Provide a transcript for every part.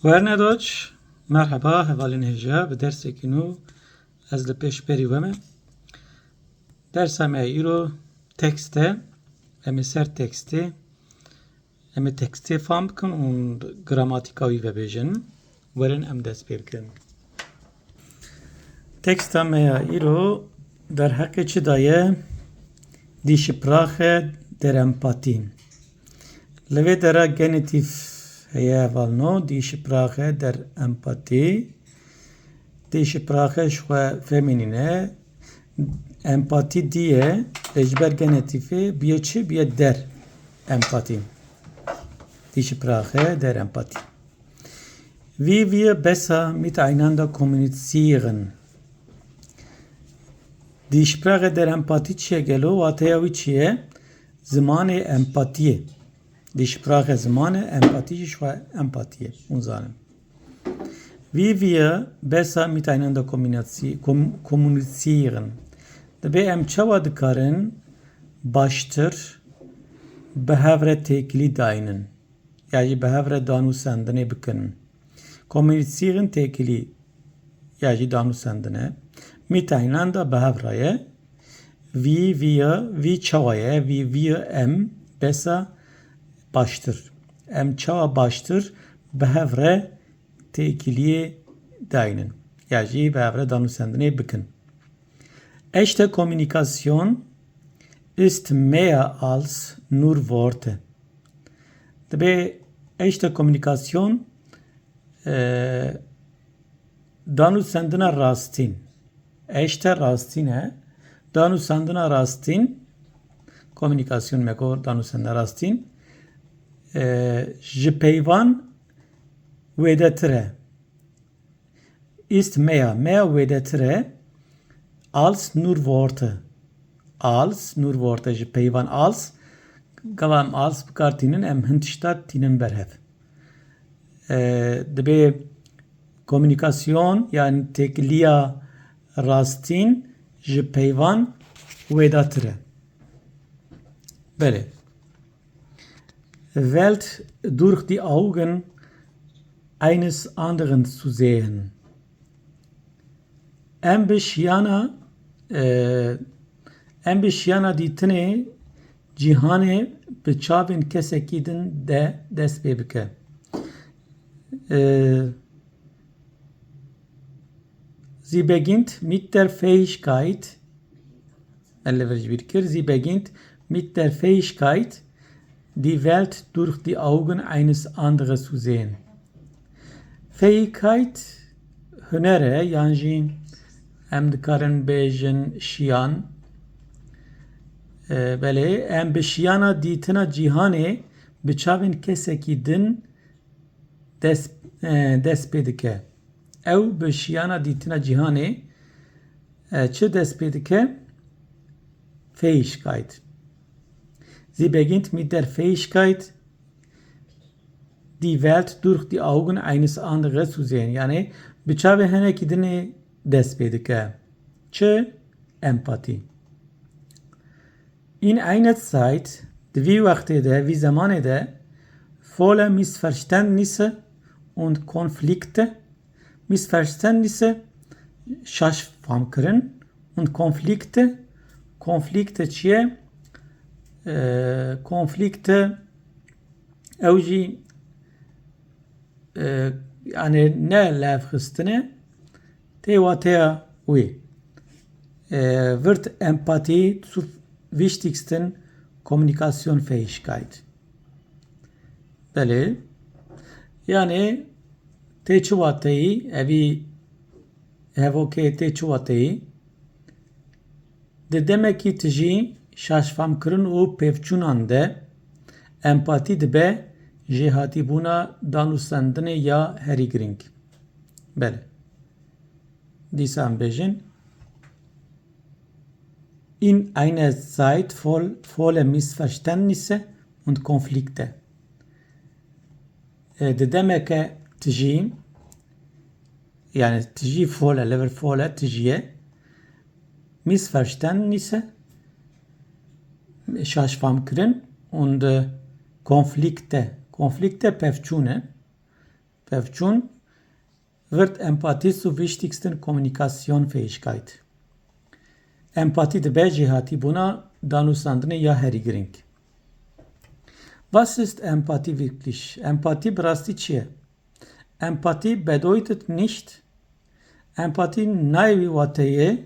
Werner Deutsch, merhaba, hevalin heja, bi derseke nû ez li pêşberî we me. Dersa me îro tekst e, em ê ser tekstê, em ê tekstê fam bikin û gramatika wî vebêjin. Werin em dest pê bikin. Teksta me ya îro derheqê çi daye? Die Sprache der Empathie. Li vê dera genitiv heye hevalno, die Sprache der Empathie. Die Sprache şwe feminin e. Empati diye ecber genetifi biye çi biye der empati. Die Sprache der Empathie. Wie wir besser miteinander kommunizieren. Die Sprache der Empathie çiye gelo vataya wî çiye? Zimanê empatiye. Die Sprache zimanê empati şwe empatiye. Unzanim. Wie wir besser miteinander kommunizieren. Dibê em çawa dikarin baştir bi hevre têkilî dayînin. Yani bi hevre danûsendinê bikin. Kommunizieren têkilî ya jî danûsendinê. Miteinander bi hevre ye. Wie wir, wie çawa ye. Wie wir em besser baştir. Em çawa baştir bi hevre têkiliyê dayînin. Ya jî bi hevre danûsendinê bikin. Echte Kommunikation ist mehr als nur Worte. Dabei echte Kommunikation danûsendina rastîn. Echte rastîn e. Danûsendina rastîn Kommunikasyon me got danûsendina rastîn ji peyvan wêdetir e. Ist mehr wêdetir e als nur Worte. Als nur Worte ji peyvan als gavam als bikartînin em hintişta tînin berhev. Dibe komünikasyon yani tekliya rastîn ji peyvan wêdatir e. Bele. Welt durch die Augen eines anderen zu sehen. Em bişiyana dîtinê cîhanê bi çavên kesekî din de dest pê bike. Sie beginnt mit der Fähigkeit, sie beginnt mit der Fähigkeit, die Welt durch die Augen eines anderen zu sehen. Fähigkeit, hünere, yani em dikarin bêjin şiyan, belê em bi şiyana dîtina cîhanê bi çavên kesekî din dest pê dike. Ew bi şiyana dîtina cîhanê çi dest pê dike? Fähigkeit. Sie beginnt mit der Fähigkeit, die Welt durch die Augen eines anderen zu sehen. Yani bi çavê henekî dinê dest pê dike. Çi? Empati. In einer Zeit, wie wextê de, wie zamanê de, voller Missverständnisse und Konflikte, Missverständnisse şaşfamkirin und Konflikte çiye? Konflikte ew jî yani ne levxistine tê wateya wê. Wird Empathie zur wichtigsten Kommunikationsfähigkeit. Belê. Yani tê çi wateyî evî hevokê tê çi wateyî di demekî tijî şaşfamkirin û pevçûnan de empatî dibe ji hatîbûna danûsendinê ya herî giring. Bele. Dîsa em bêjin in einer Zeit voller Missverständnisse und Konflikte. Di demeke tijî yani tijî voller lever voller tijiye Missverständnisse şaşfamkirin und Konflikte pevçûne pevçûn wird Empathie zur wichtigsten Kommunikationsfähigkeit. Empathie dibe jîhatî bûna danûstandinê ya herî giring. Was ist Empathie wirklich? Empathie bi rastî çi ye? Empathie bedeutet nicht, Empathie nayê wateye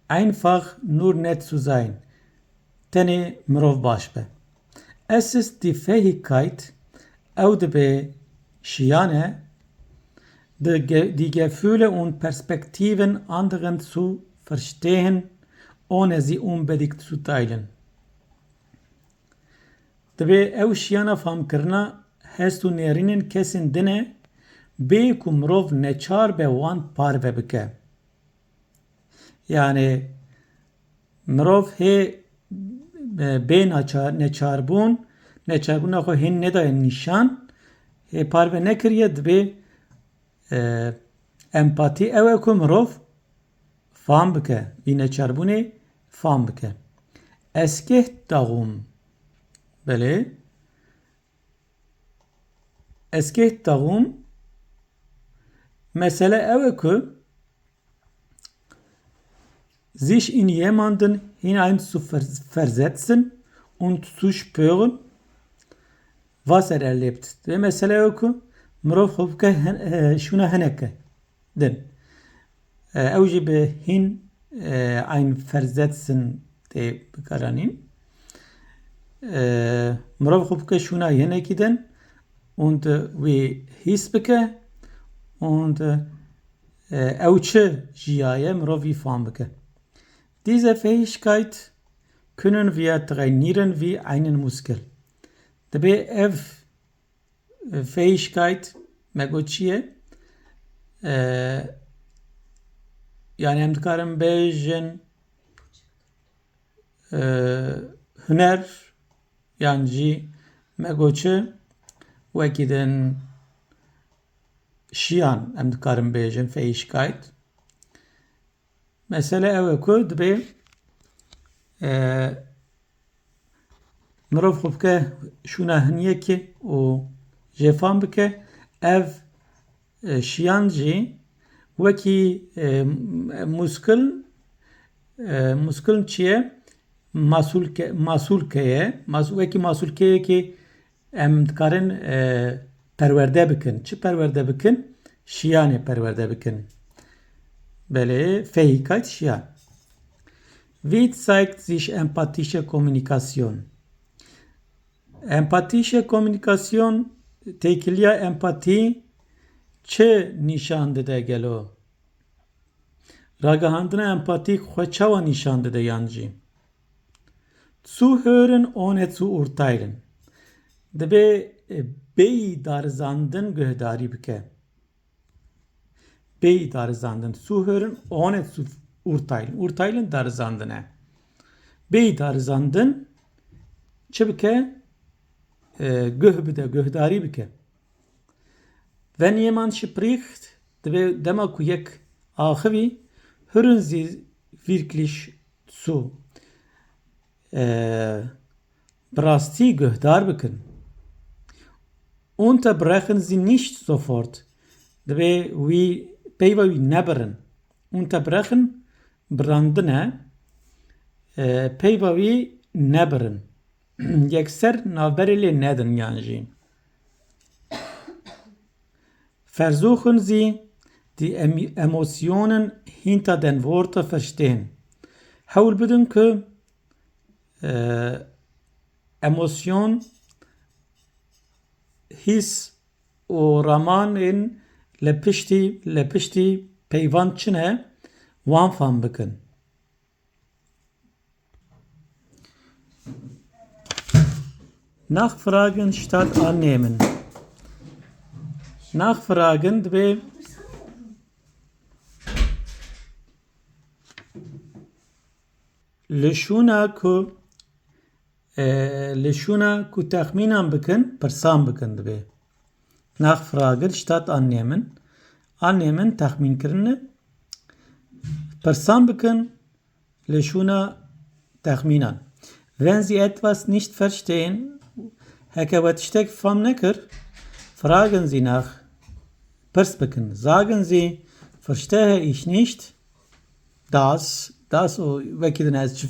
einfach nur nett zu sein. Tenê mirov baş be. Es ist die Fähigkeit, ew dibe şiyane, die Gefühle und Perspektiven anderen zu verstehen, ohne sie unbedingt zu teilen. Dibe ew şiyana famkirina hest û nêrînên kesên din e bê ku mirov neçar be wan parve bike. Yani mirov hê bê neçarbûn, neçarbûna xwe hên nedaye nîşan, hê parve nekiriye dibe empatî ew e ku mirov fam bike, vî neçarbûnê fam bike. Es geht darum, belê, es geht darum, mesele ew e ku sich in jemanden hinein zu versetzen und zu spüren, was erlebt. Ve mesele ew ku mirov xwe bike şûna hineke din. Ew jî bi hin ein versetzen tê bikaranîn. Mirov xwe bike şûna hinekî din und wê hîs bike und ew çi jiyaye mirov wî fam bike. Diese Fähigkeit können wir trainieren wie einen Muskel. Dibe ev Fähigkeit me çi ye? Yani em dikarin bêjin huner yan jî me çi wekî din şiyan em dikarin bêjin Fähigkeit. Mesele ew e ku dibe mirov xwe bike şûna hiniyekê û jêfam bike, ev şiyan jî wekî muskil çi ye? Masûlke ye. Wekî masûlkeyekê em dikarin perwerde bikin. Çi perwerde bikin? Şiyanê perwerde bikin. Belê, Fähigkeit şiyan. Wie zeigt sich empathische Kommunikation? Empathische Kommunikasyon, têkiliya empatî çi nîşan dide gelo? Ragihandina empatî xwe çawa nîşan dide yan jî? Zuhören ohne zu urteilen. Dibe bêyî darizandin guhdarî bike. Bêyî darizandin. Zuhören ohne zu urteilen. Urteilen darizandin e. Bêyî darizandin çi bike? Guh bide, guhdarî bike. Wenn jemand spricht, dibe dema ku yek axivî, hören Sie wirklich zu. Brastî guhdar bikin. Unterbrechen Sie nicht sofort. Dibe wî peyva wî nebirin. Unterbrechen birandin e, peyva wî nebirin. Yekser navberê lê nedin yan jî. Versuchen Sie, die Emotionen hinter den Worten verstehen. Hewl bidin ku emosyon, his û ramanên li piştî peyvan çi ne? Wan fam bikin. Nachfragen statt annehmen. Nachfragen dibe Lişûna ku texmînan bikin, pirsan bikin dibe. Nachfragen statt annehmen. Annehmen texmîn kirin. Pirsan bikin, lişûna texmînan. Wenn Sie etwas nicht verstehen, heke we tiştek fam nekir, Fragen Sie nach Perspecken. Sagen Sie, verstehe ich nicht, das o vekiden az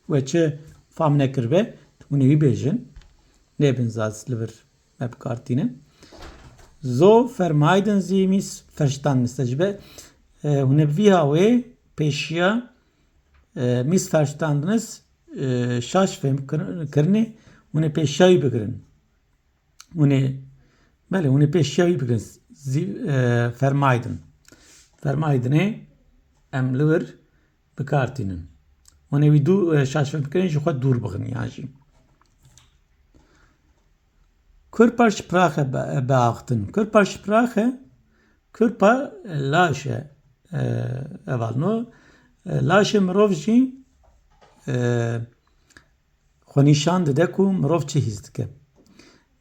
veçe famneker be bunu bejin Nebensatz liver mepkartine. So vermeiden Sie Missverständnisse. Hune vihawe peşya missverständnis şaşfem kırne hune peşyayı bigirin. Hune peşyayı bigirin. Vermeiden. Vermeidene em liver bekartinen. Hune vidu şaşfem kırne ji xwe dur bigirin yani. Körpersprache beachten. Körpersprache, Körper lasche evalno lasche mirov jî xwe nîşan dide ku mirov çi hîs dike.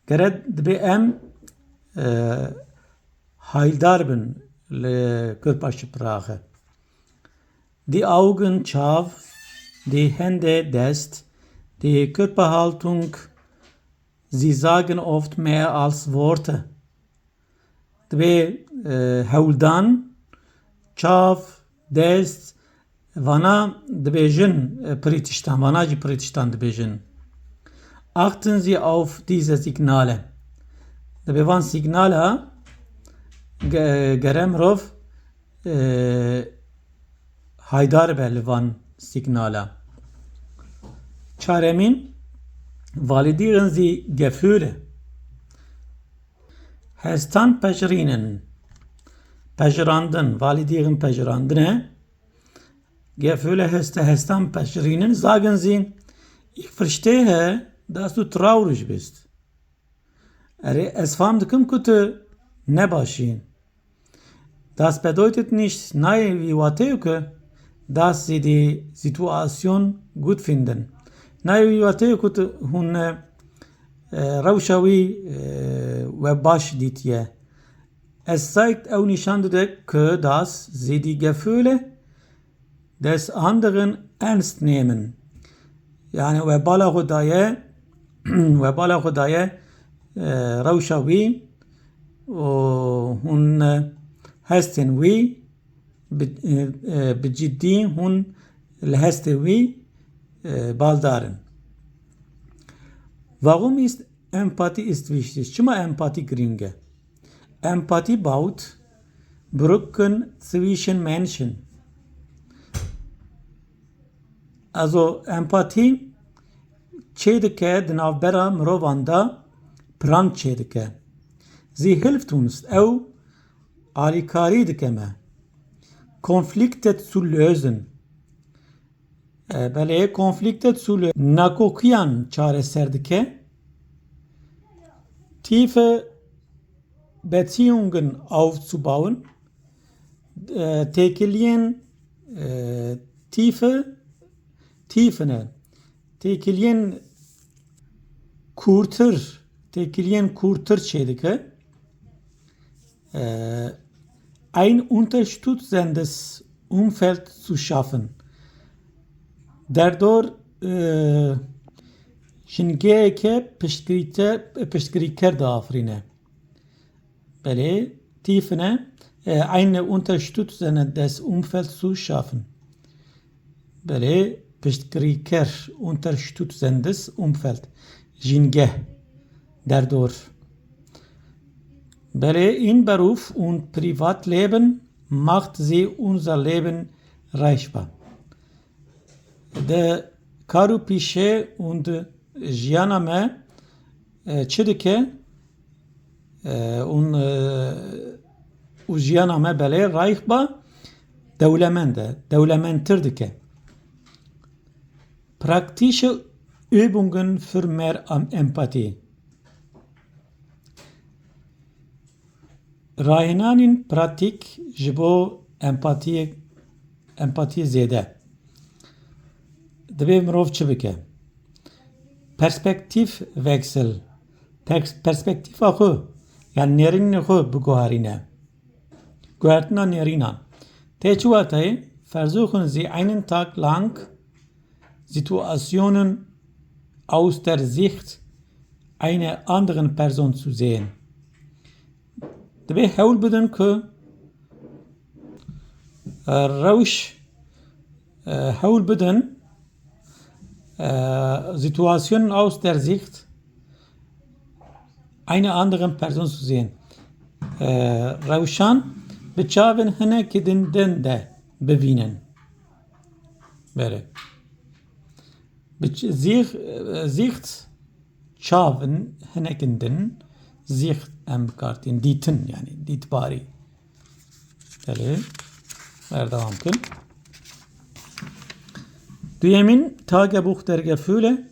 Gere dibe em hayldar bin li Körpersprache. Die Augen, çav, die Hände, dest, die Körperhaltung. Sie sagen oft mehr als Worte. Dve hewldan, çav, dest, vana dibêjin pritiştan, vana jî pritiştan dibêjin. Achten Sie auf diese Signale. Dibê van signala gerem mirov haydar be li van signala. Çaremin Validieren Sie Gefühle. Hestan pejrinen. Pejrandın. Validieren pejrandine. Gefühle hestan pejrinen. Sagen Sie, ich verstehe, dass du traurig bist. Es fam dikim ku tu nebaşî. Das bedeutet nicht, nein, wie wateuke, dass Sie die Situation gut finden. Nayê watê ku tu hûn rewşa wî we baş dîtiye. Es zeigt ew nîşan dide ku das sie die Gefühle des anderen ernst nehmen. Yani we bala xwe daye rewşa wî hûn hestên wî bi ciddî hûn li hestê wî baldarin. Warum ist Empathie ist wichtig? Çima Empathie geringe? Empathie baut Brücken zwischen Menschen. Also Empathie çêdike di navbera mirovan da pran çêdike. Sie hilft uns ew alîkarî dike me. Konflikte zu lösen. Belê konflikte zu lösen. Nakokiyan çareser dike. Tiefe Beziehungen aufzubauen. Tekilyen tiefene. Tekilyen kurtır çedike. Ein unterstützendes Umfeld zu schaffen. Dadurch şingeke piştgiriker da afrine. Belê tiefene eine unterstützendes Umfeld zu schaffen. Belê piştgiriker unterstützendes Umfeld. Jinge dadurch. Belê in Beruf und Privatleben macht sie unser Leben reichbar. De karu pişe und jiyana me çi dike u jiyana me belê reichbar dewlementir dike. Praktische Übungen für mehr Empathie. Rahinanên pratik ji bo empatiye zêde. Dibe mirov çi bike? Perspektivwechsel. Perspektiva xwe yani nêrînê xwe biguherîne. Guhertina nêrînan. Tê çi watayê? Versuchen Sie einen Tag lang Situationen aus der Sicht einer anderen Person zu sehen. دبی هول بدن که روش هول بدن Situationen aus der Sicht einer anderen Person zu sehen. روشان به چاون هنه دن ده ببینن. بله. Sicht چاون هنه دن Sicht kartin ditin yani ditbari. Bale. Devam kıl. Düyemin Tagebuch der Gefühle.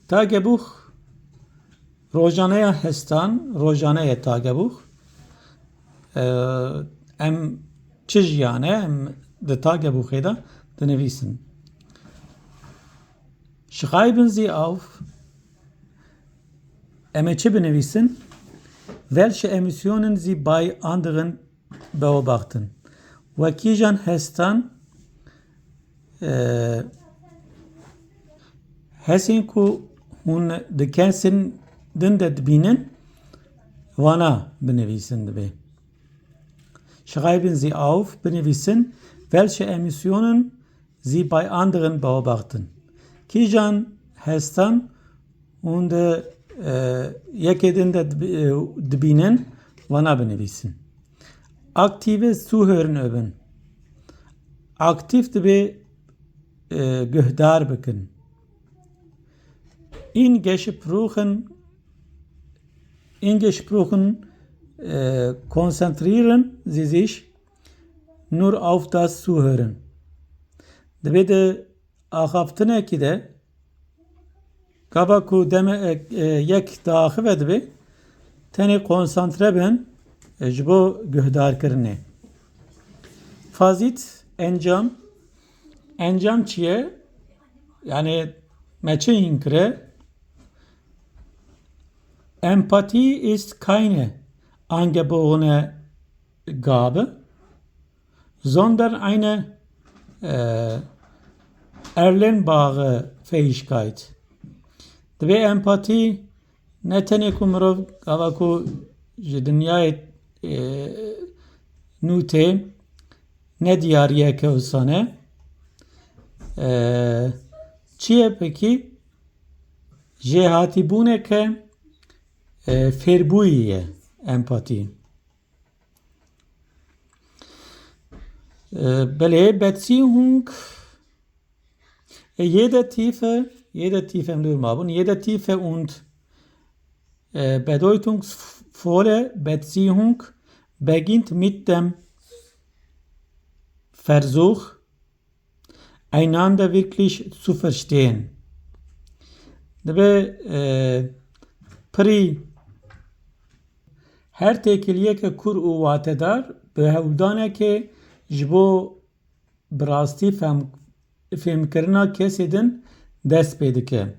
Tagebuch Rojaneye hestan, Rojaneye Tagebuch. Em çiziyane, em de Tagebuch'e da denevisen. Schreiben Sie auf, emeçe benevisen, welche Emotionen Sie bei anderen beobachten. Wakijan hestan, Hesinku hun de kensin den de dbinen vana benevisen debe. Schreiben Sie auf, benevisen, welche Emotionen Sie bei anderen beobachten. Kijan hestan und yekeden de dbinen vana benevisen. Aktives Zuhören üben. Aktiv debe Göhdar bekin. In Gesprächen konzentrieren Sie sich nur auf das Zuhören. Debe de ahaftene ki de kabaku deme yek dahi ve debe teni konsantre ben jbo göhdar kirne. Fazit encam. Encam çiye yani meçe hinkre Empathie ist keine angeborene Gabe, sondern eine erlernbare Fähigkeit. Dve Empathie ne teneku mirov gavaku dünyayı nute ne diyariye ke usane çiye peki jehatibune ke ferbuiye empati. Bele Beziehung jede tiefe im Lürmabun, jede tiefe und bedeutungsvolle Beziehung beginnt mit dem Versuch, einander wirklich zu verstehen. Ve pri her tekiliye ke kur u vatedar be hevdane ke jbo brasti fem kirna kesedin dest pedike.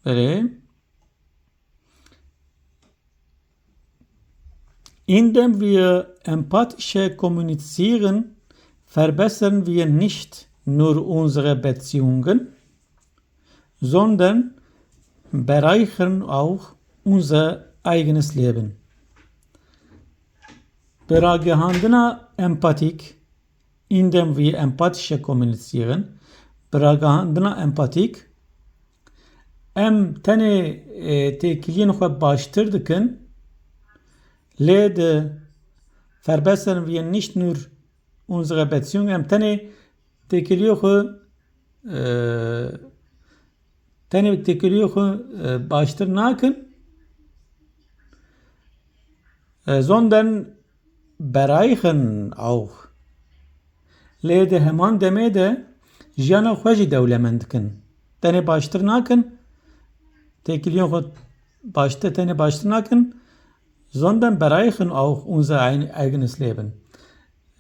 Böyle indem wir empathische kommunizieren, verbessern wir nicht nur unsere Beziehungen, sondern bereichern auch unser eigenes Leben. Beragehandına empatik, indem wir empathische kommunizieren, beragehandına empatik, em tane tekiliyen xwe baştırdıkın, le verbessern wir nicht nur unsere Beziehungen, em tane tekiliyen xwe baştır nakın, sondern bereichern auch. Le de heman deme de jana xwe jî dewlemend dikin. Tenê baştir nakin, tekiliyen xwe tenê baştir nakin, sondern bereichern auch unser eigenes Leben.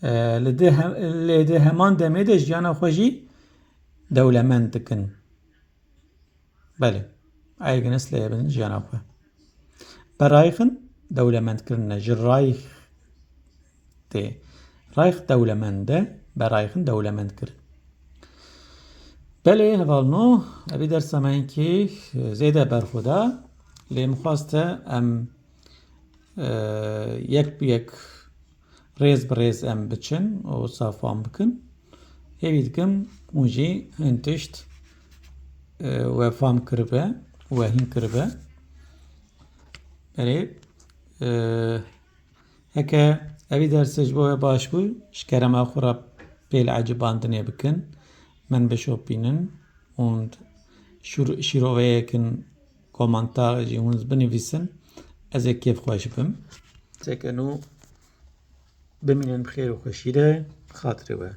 Le de heman deme de jana xwe jî dewlemend dikin. Bele, eigenes Leben jana xwe. Bereichern dewlemend kirine ji reich de. Reich dewlemende, bereichern dewlemend kirin. بله حوالنو ابی در سمین که زیده برخودا لێم خواستە ئەم یەک بەیەک ڕێز بەڕێز ئەم بچن و سافان بکن هێوی دکم موژی هەن تشت وە فام کردبە وە هین کردبە بەرێ هەکە ئەوی دەرسش بۆە باش بوو شکەرەما خوڕە پێل عەجباندنێ بکن من بشۆپینن und şîroveyekên komentar jî hûn binivîsin ez ê kêfxweş bim tekenû bimînin bi xêr û xweşî de xatirê we